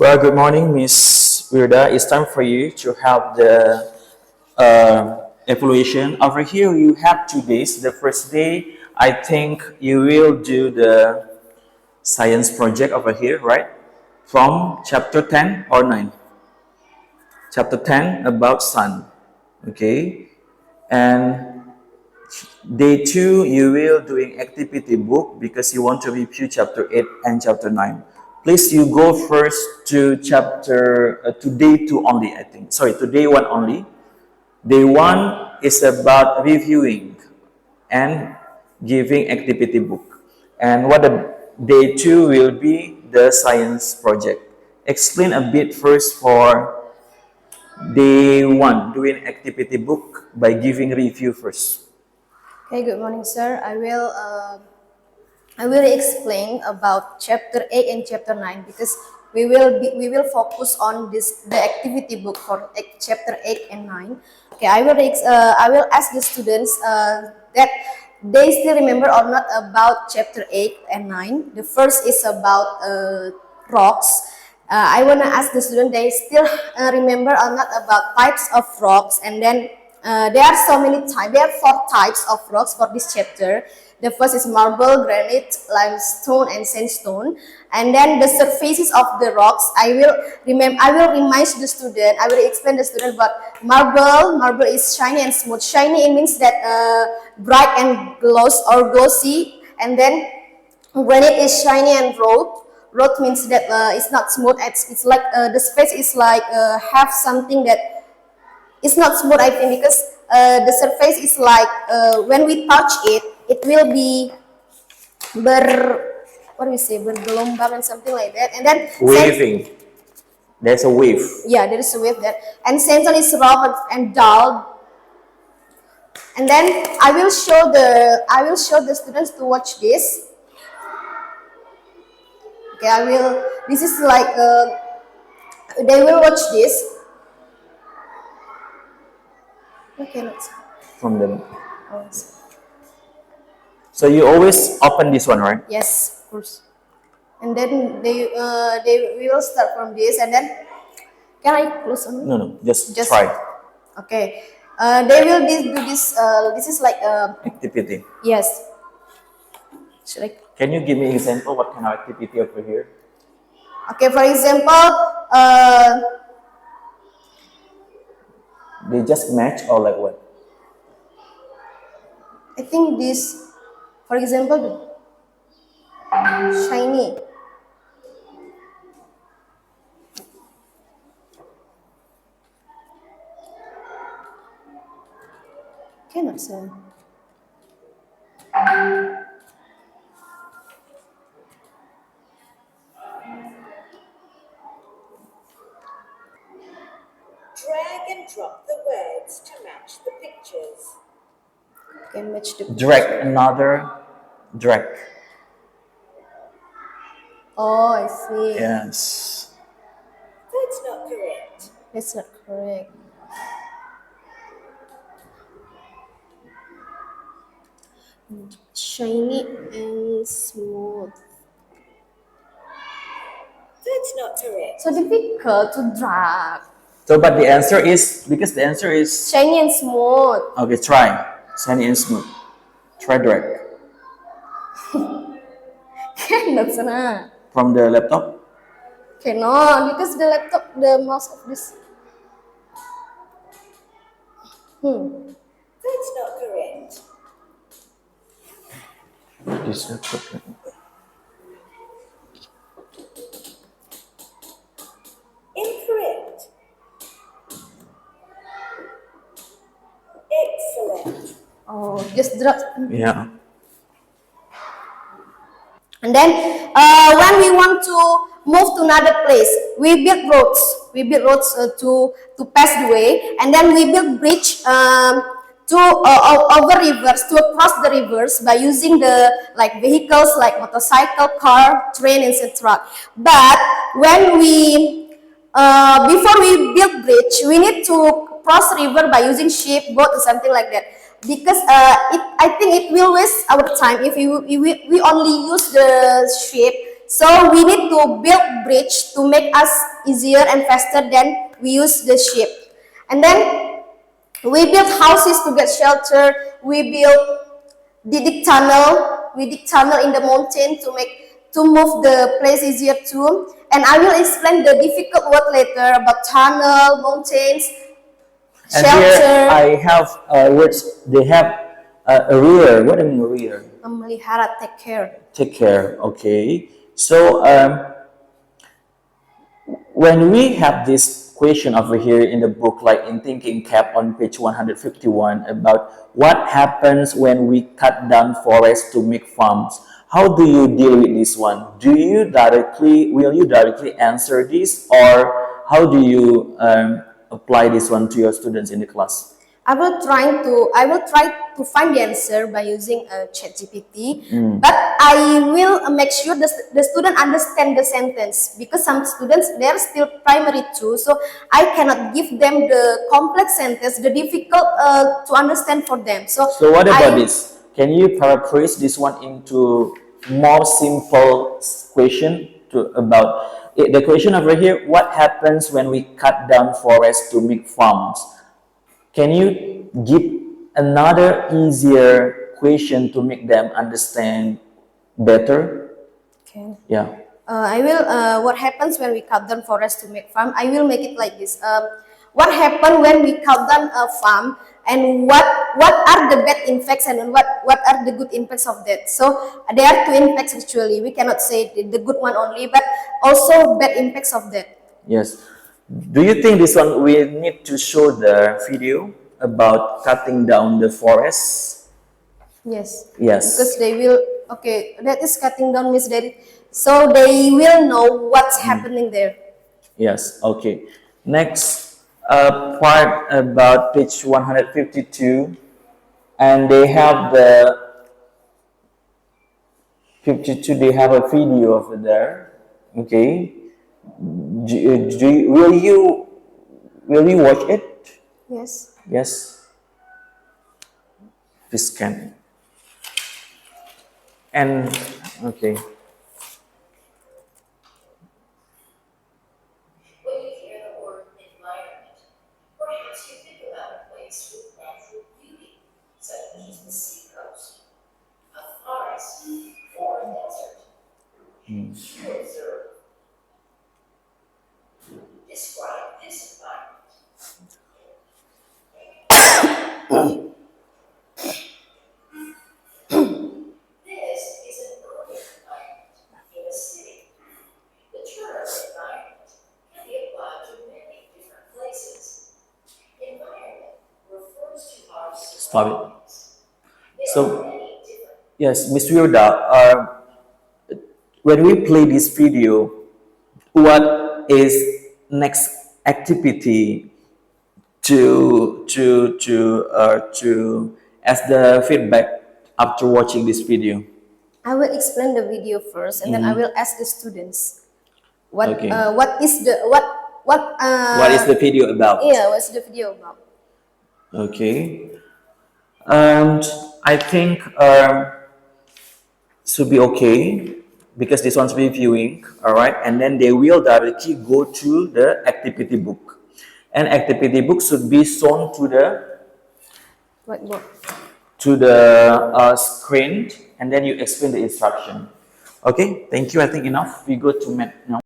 Well, good morning, Miss Wirda. It's time for you to have the evaluation. Over here, you have 2 days. The first day, I think you will do the science project over here, right? From chapter 10 or 9? Chapter 10 about sun. Okay. And day 2, you will doing activity book because you want to review chapter 8 and chapter 9. Please, you go first to to day 2 only, I think. Sorry, to day 1 only. Day 1 is about reviewing and giving activity book. And what the day 2 will be the science project. Explain a bit first for day 1, doing activity book by giving review first. Okay, good morning, sir. I will explain about chapter 8 and chapter 9 because we will focus on the activity book for chapter 8 and 9. Okay, I will ask the students that they still remember or not about chapter 8 and 9. The first is about rocks. I want to ask the student they still remember or not about types of rocks, and then there are so many types. There are 4 types of rocks for this chapter. The first is marble, granite, limestone, and sandstone. And then the surfaces of the rocks, I will remind the student. I will explain the student about marble. Marble is shiny and smooth. Shiny, it means that bright and glossy. And then granite is shiny and rough. Rough means that it's not smooth. It's like the space is like have something that it's not smooth, I think, because the surface is like when we touch it, it will be bergelombang and something like that. And then Waving. There's a wave. Yeah, there is a wave there. And sandstone is rough and dull. And then I will show the students to watch this. Okay, this is like they will watch this. Okay, let's From them. So you always open this one, right? Yes, of course. And then they we will start from this, and then can I close on? No, just try. Okay. They will do this. This is like Activity. yes. Should I? Can you give me an example what kind of activity over here? Okay, for example, They just match or like what? I think this, for example, shiny. Cannot say. Drag and drop the words to match the pictures. Can match the Drag another drag. Oh, I see. Yes. That's not correct. That's not correct. Shiny and smooth. That's not correct. So difficult to drag. So, but the answer is, because the answer is, Shiny and smooth. okay, try. Shiny and smooth. Try drag. Cannot, sana. From the laptop? Cannot, because the laptop, the mouse of this. That's not correct. This laptop. Incorrect. Excellent. Oh, just drag. Yeah. And then when we want to move to another place, we build roads. We build roads to pass the way, and then we build bridge to over rivers, to cross the rivers by using the vehicles like motorcycle, car, train, etc. But when we before we build bridge, we need to cross river by using ship, boat, or something like that. Because I think it will waste our time if we only use the ship. So we need to build bridge to make us easier and faster than we use the ship. And then we build houses to get shelter. We dig tunnel. We dig tunnel in the mountain to move the place easier too. And I will explain the difficult word later about tunnel, mountains, And shelter. here I have words. They have a rear. What do you mean rear? Memelihara, take care. Take care. Okay. So when we have this question over here in the book, like in Thinking Cap on page 151, about what happens when we cut down forests to make farms, how do you deal with this one? Will you directly answer this, or how do you apply this one to your students in the class? I will try to find the answer by using ChatGPT, but I will make sure the student understand the sentence, because some students, they are still primary too, so I cannot give them the complex sentence, the difficult to understand for them. So what about this? Can you paraphrase this one into more simple question about the question over here? What happens when we cut down forests to make farms? Can you give another easier question to make them understand better? Okay. Yeah. I will. What happens when we cut down forest to make farm? I will make it like this. What happens when we cut down a farm, and what are the bad impacts, and what are the good impacts of that? So there are two impacts actually. We cannot say the good one only, but also bad impacts of that. Yes. Do you think this one we need to show the video about cutting down the forests? Yes. Yes. Because they will. Okay, that is cutting down means that. So they will know what's happening there. Yes. Okay. Next part about page 152, and they have the 52. They have a video over there. Okay. Will you watch it? Yes. Yes. Please scan. And okay. When you hear the word environment, perhaps you think about a place with natural beauty, such as the seacoast, a forest, or a desert. You observe. Describe this environment. This is an urban environment in a city. The term environment can be applied to many different places. Environment refers to our Stop it. surroundings. There So are many different yes, Miss Wirda, when we play this video, what is next activity to as the feedback after watching this video? I will explain the video first, and then I will ask the students what Okay. what is the what What is the video about? yeah, what's the video about? Okay. I think should be okay because this one's reviewing, all right, and then they will directly go to the activity book, and activity book should be shown to Whiteboard. the screen, and then you explain the instruction. Okay, thank you. I think enough. We go to Matt now.